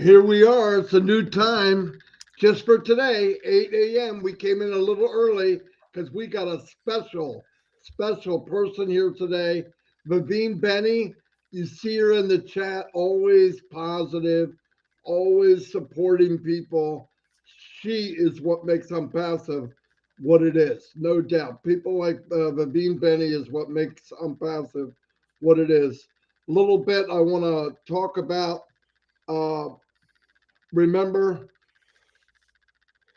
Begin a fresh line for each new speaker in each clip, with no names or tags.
Here we are. It's a new time just for today, 8 a.m. We came in a little early because we got a special person here today. Vavine Benny, you see her in the chat, always positive, always supporting people. She is what makes Unpassive what it is, no doubt. People like Vavine Benny is what makes Unpassive what it is. A little bit I want to talk about. Uh, Remember,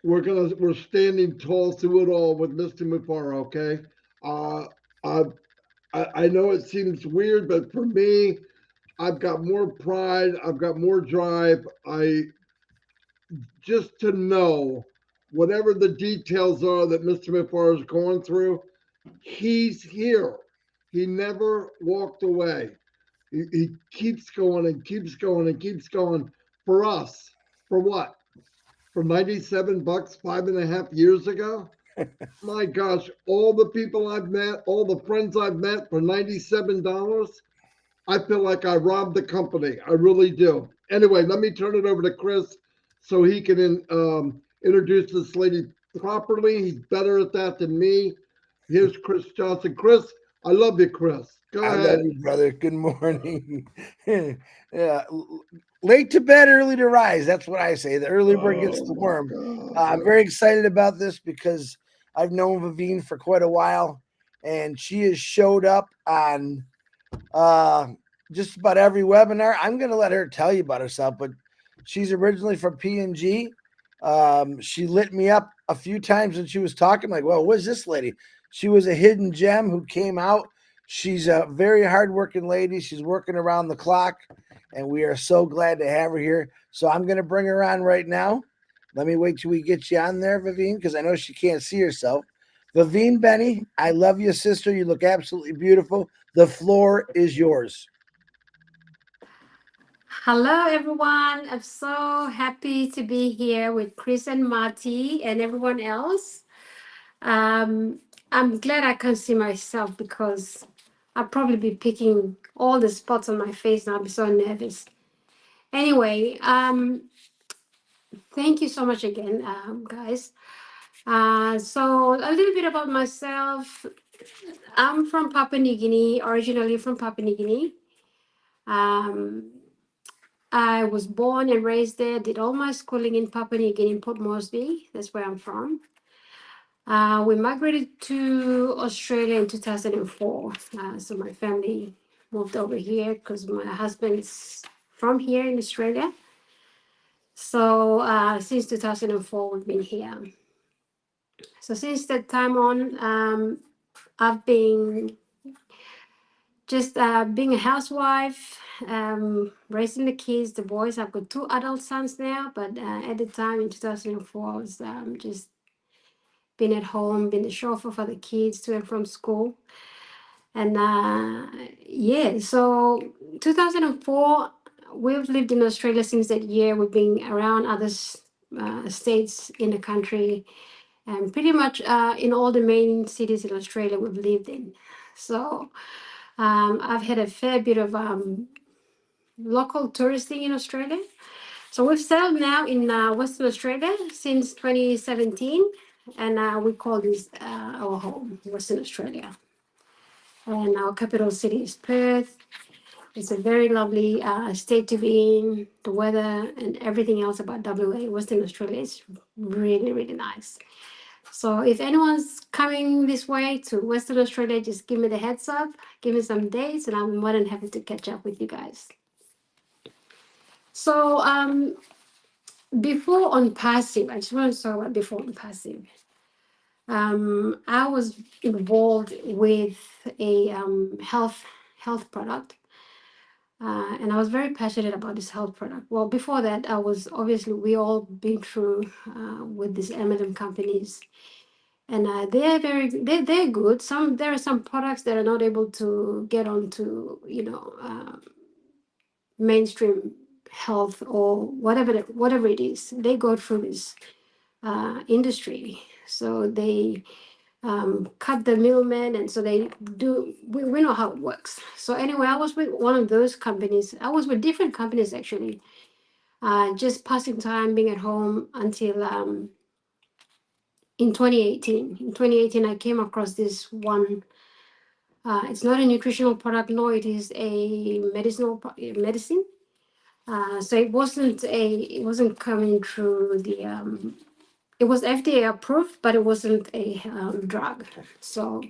we're standing tall through it all with Mr. Mufara. Okay, uh, I I know it seems weird, but for me, I've got more pride. I've got more drive. I just to know whatever the details are that Mr. Mufara is going through. He's here. He never walked away. He keeps going and keeps going and keeps going for us. For what? For 97 bucks 5.5 years ago. My gosh, all the people I've met, all the friends I've met for $97, I feel like I robbed the company. I really do. Anyway, let me turn it over to Chris so he can introduce this lady properly. He's better at that than me. Here's Chris Johnson. Chris, I love you, Chris. Go
I love
ahead.
you, brother. Good morning. Yeah, late to bed, early to rise. That's what I say. The early bird gets
Oh
the
my
worm. I'm
God.
very excited about this because I've known Vavine for quite a while, and she has showed up on uh, just about every webinar. I'm going to let her tell you about herself, but she's originally from PNG. She lit me up a few times when she was talking. Like, well, what's this lady? She was a hidden gem who came out. She's a very hardworking lady. She's working around the clock, and we are so glad to have her here. So I'm going to bring her on right now. Let me wait till we get you on there, Vavine, because I know she can't see herself. Vavine Benny, I love you, sister. You look absolutely beautiful. The floor is yours.
Hello, everyone. I'm so happy to be here with Chris and Marty and everyone else. Um, I'm glad I can see myself because I'll probably be picking all the spots on my face and I'll be so nervous. Anyway, thank you so much again, guys. So, a little bit about myself. I'm from Papua New Guinea, originally from Papua New Guinea. Um, I was born and raised there, did all my schooling in Papua New Guinea, in Port Moresby. That's where I'm from. We migrated to Australia in 2004. So my family moved over here because my husband's from here in Australia. So since 2004, we've been here. So since that time on, I've been just being a housewife, raising the kids, the boys. I've got two adult sons now, but at the time in 2004, I was just been at home, been the chauffeur for the kids to and from school. And yeah, so 2004, we've lived in Australia since that year. We've been around other states in the country, and pretty much in all the main cities in Australia we've lived in. So I've had a fair bit of local touristing in Australia. So we've settled now in Western Australia since 2017, and we call this our home, Western Australia. And our capital city is Perth. It's a very lovely state to be in. The weather and everything else about WA, Western Australia, is really, really nice. So if anyone's coming this way to Western Australia, just give me the heads up, give me some dates, and I'm more than happy to catch up with you guys. So before on passive, I just want to talk about before on passive. I was involved with a health product, and I was very passionate about this health product. Well, before that, I was obviously we all been through with these M&M companies, and they're good. There are some products that are not able to get onto mainstream health or whatever it is. They go through this industry, so they cut the middleman, and so they do. We know how it works. So anyway, I was with one of those companies. I was with different companies actually. just passing time, being at home until in 2018. In 2018, I came across this one. It's not a nutritional product, no, it is a medicine. So it wasn't coming through the it was FDA approved, but it wasn't a drug. So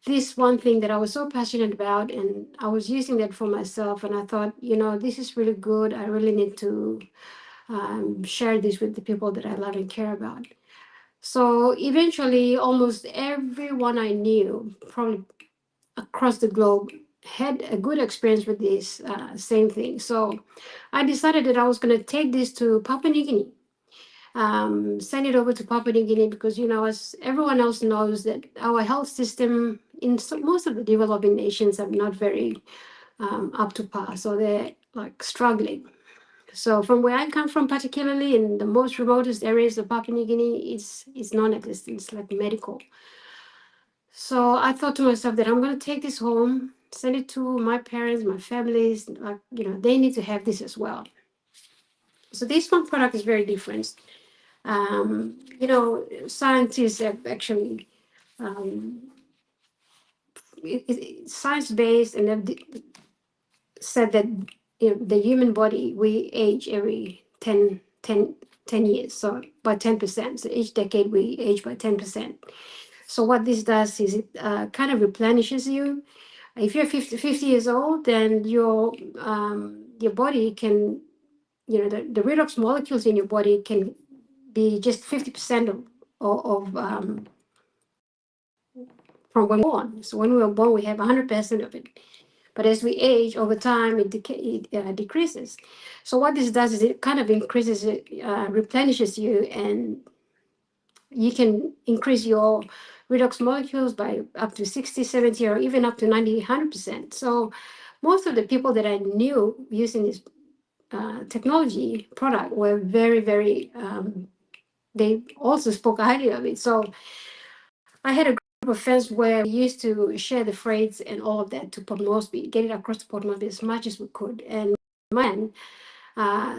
this one thing that I was so passionate about, and I was using that for myself, and I thought, this is really good. I really need to share this with the people that I love and care about. So eventually, almost everyone I knew, probably across the globe, had a good experience with this same thing. So I decided that I was going to take this to Papua New Guinea, send it over to Papua New Guinea, because, as everyone else knows, that our health system in most of the developing nations are not very up to par. So they're like struggling. So from where I come from, particularly in the most remotest areas of Papua New Guinea, it's non-existent. It's like medical. So I thought to myself that I'm going to take this home, send it to my parents, my families. Like, they need to have this as well. So this one product is very different. Scientists have actually science-based, and have said that the human body, we age every 10 years, so by 10%. So each decade we age by 10%. So what this does is it kind of replenishes you. If you're 50 years old, then your body can, the redox molecules in your body can be just 50% of from when we were born. So when we were born, we have 100% of it. But as we age over time, it decreases. So what this does is it kind of increases it, replenishes you, and you can increase your redox molecules by up to 60, 70, or even up to 90, 100%. So most of the people that I knew using this technology product were very, very, they also spoke highly of it. So I had a group of friends where we used to share the freights and all of that to Port Moresby, get it across to Port Moresby as much as we could. And my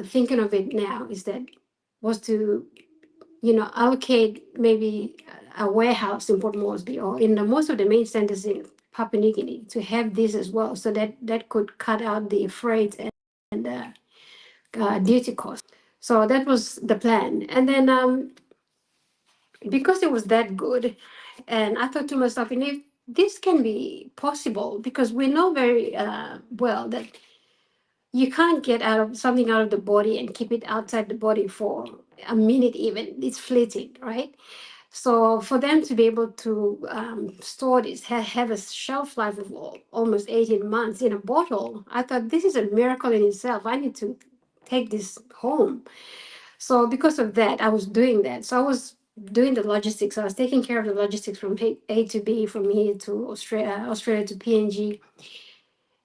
thinking of it now is that was to allocate maybe a warehouse in Port Moresby or in most of the main centers in Papua New Guinea to have this as well, so that could cut out the freight and duty costs. So that was the plan. And then because it was that good, and I thought to myself, if this can be possible, because we know very well that you can't get something out of the body and keep it outside the body for a minute even. It's fleeting, right? So for them to be able to store this, have a shelf life of almost 18 months in a bottle, I thought this is a miracle in itself. I need to take this home. So because of that, I was doing that. So I was doing the logistics. I was taking care of the logistics from A to B, from here to Australia to PNG.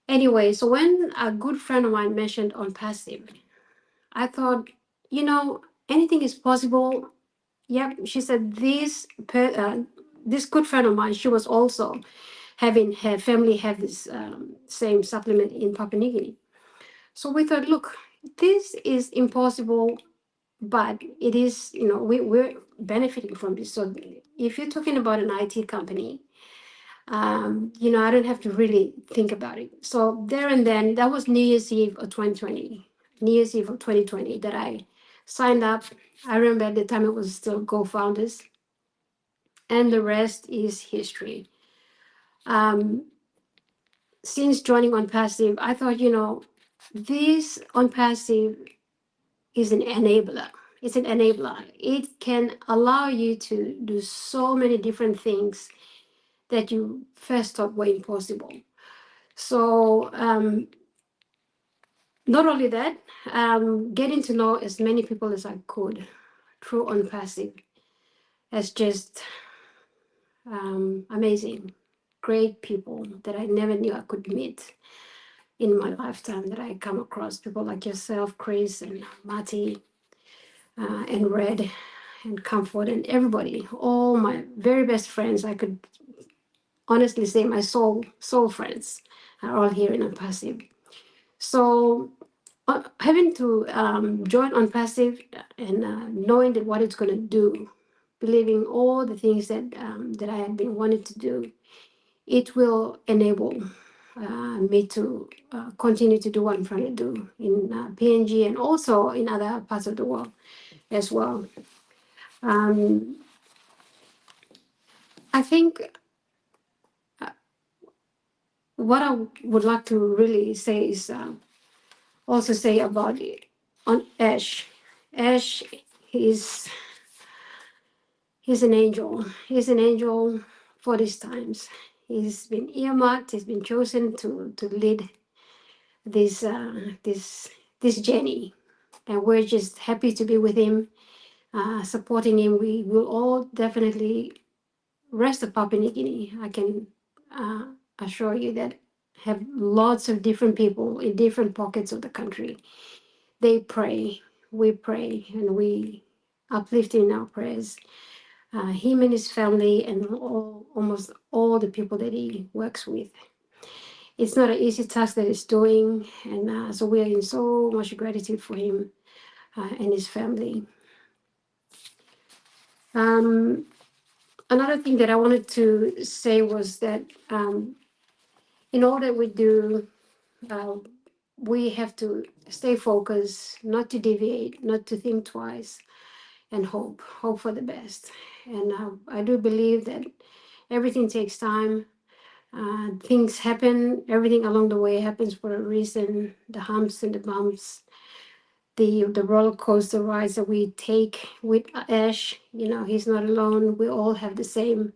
Anyway, so when a good friend of mine mentioned ONPASSIVE, I thought, anything is possible. Yep, she said this good friend of mine, she was also having her family have this same supplement in Papua New Guinea. So we thought, look, this is impossible, but it is, we're benefiting from this. So if you're talking about an IT company, I don't have to really think about it. So there and then, that was New Year's Eve of 2020, that I signed up. I remember at the time it was still GoFounders, and the rest is history. Since joining ONPASSIVE, I thought, this ONPASSIVE is an enabler. It's an enabler. It can allow you to do so many different things that you first thought were impossible. So not only that, getting to know as many people as I could through ONPASSIVE has just amazing, great people that I never knew I could meet in my lifetime, that I come across people like yourself, Chris, and MARTY, and Red, and Comfort, and everybody, all my very best friends. I could honestly say my soul friends are all here in ONPASSIVE. So having to join on passive and knowing that what it's going to do, believing all the things that I had been wanting to do, it will enable me to continue to do what I'm trying to do in PNG and also in other parts of the world as well. Um, I think what I would like to really say is also say about it on Ash. Ash, he's he's an angel. He's an angel for these times. He's been earmarked. He's been chosen to lead this this journey, and we're just happy to be with him, supporting him. We will all definitely rest of Papua New Guinea. I can uh, assure you that have lots of different people in different pockets of the country. They pray, we pray, and we uplift him in our prayers. Him and his family, and almost all the people that he works with. It's not an easy task that he's doing, and so we are in so much gratitude for him and his family. Um, Another thing that I wanted to say was that in all that we do, uh, we have to stay focused, not to deviate, not to think twice, and hope for the best. And I do believe that everything takes time. Things happen, everything along the way happens for a reason. The humps and the bumps, the roller coaster rides that we take with Ash, he's not alone. We all have the same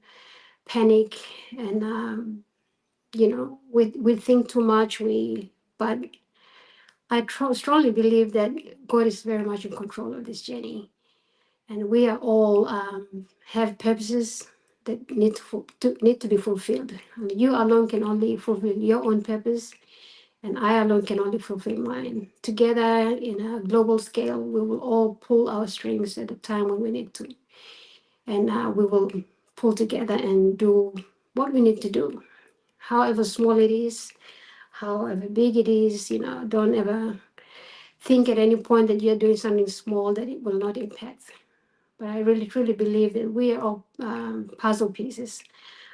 panic, and we think too much. But I strongly believe that God is very much in control of this journey, and we are all have purposes that need to be fulfilled. And you alone can only fulfill your own purpose, and I alone can only fulfill mine. Together, in a global scale, we will all pull our strings at the time when we need to, and we will pull together and do what we need to do, however small it is, however big it is. Don't ever think at any point that you're doing something small that it will not impact. But I really truly believe that we are all puzzle pieces.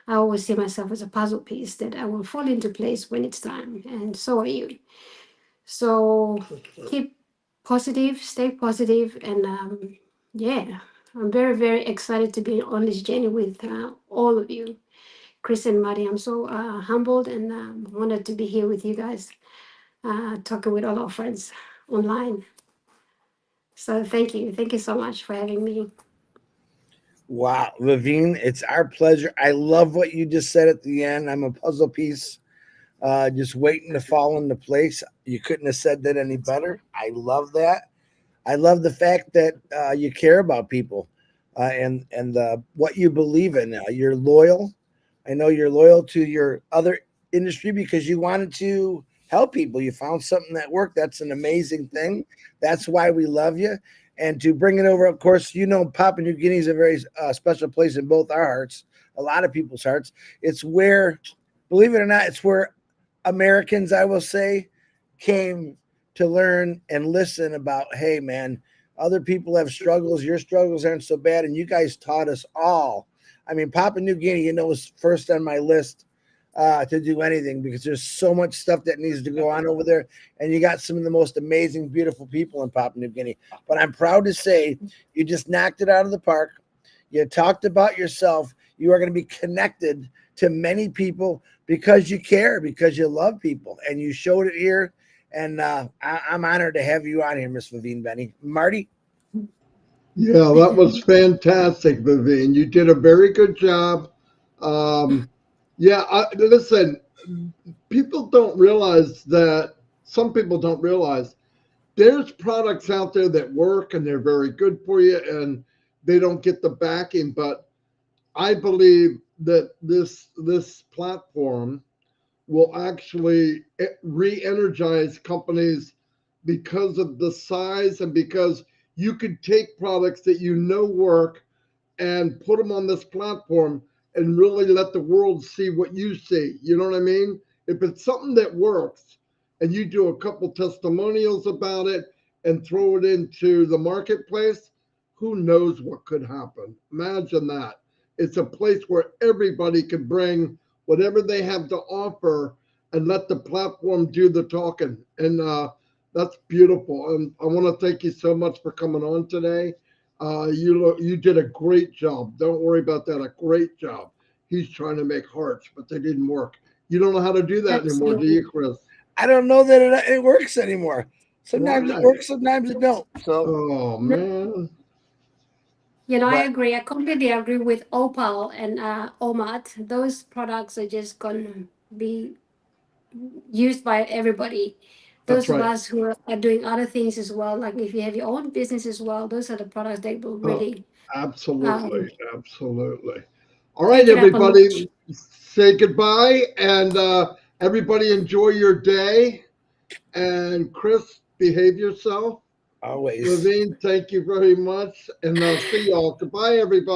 I always see myself as a puzzle piece that I will fall into place when it's time, and so are you. So keep positive, stay positive, and yeah, I'm very, very excited to be on this journey with all of you, Chris and Marty. I'm so humbled and honored to be here with you guys, talking with all our friends online. So thank you so much for having me.
Wow, Vavine, it's our pleasure. I love what you just said at the end. I'm a puzzle piece, just waiting to fall into place. You couldn't have said that any better. I love that. I love the fact that you care about people and what you believe in. You're loyal. I know you're loyal to your other industry because you wanted to help people. You found something that worked. That's an amazing thing. That's why we love you. And to bring it over, of course, Papua New Guinea is a very special place in both our hearts, a lot of people's hearts. It's where, believe it or not, it's where Americans, I will say, came to learn and listen about, hey, man, other people have struggles. Your struggles aren't so bad. And you guys taught us all. I mean, Papua New Guinea, was first on my list to do anything because there's so much stuff that needs to go on over there. And you got some of the most amazing, beautiful people in Papua New Guinea. But I'm proud to say you just knocked it out of the park. You talked about yourself. You are going to be connected to many people because you care, because you love people. And you showed it here. And I'm honored to have you on here, Miss Vavine Benny. Marty?
Yeah, that was fantastic, Vavine. You did a very good job. Um, yeah, listen, people don't realize that, some people don't realize there's products out there that work and they're very good for you and they don't get the backing. But I believe that this platform will actually re-energize companies because of the size and because you could take products that work and put them on this platform and really let the world see what you see. You know what I mean? If it's something that works and you do a couple testimonials about it and throw it into the marketplace, who knows what could happen? Imagine that. It's a place where everybody can bring whatever they have to offer and let the platform do the talking. And that's beautiful. And I want to thank you so much for coming on today. You did a great job. Don't worry about that. A great job. He's trying to make hearts, but they didn't work. You don't know how to do that anymore, do you,
Absolutely.
Chris?
I don't know that it works anymore. Sometimes it
Why?
works, sometimes it don't. So,
Oh man.
I
but
agree. I completely agree with Opal and OMAT. Those products are just gonna be used by everybody.
That's
Those of
right.
us who are doing other things as well, like if you have your own business as well, those are the products that will
Oh,
really
absolutely.
um,
Absolutely. All right,
take it up a notch.
everybody. Say goodbye and everybody enjoy your day. And Chris, behave yourself.
always.
Vavine, thank you very much. And see y'all. Goodbye, everybody.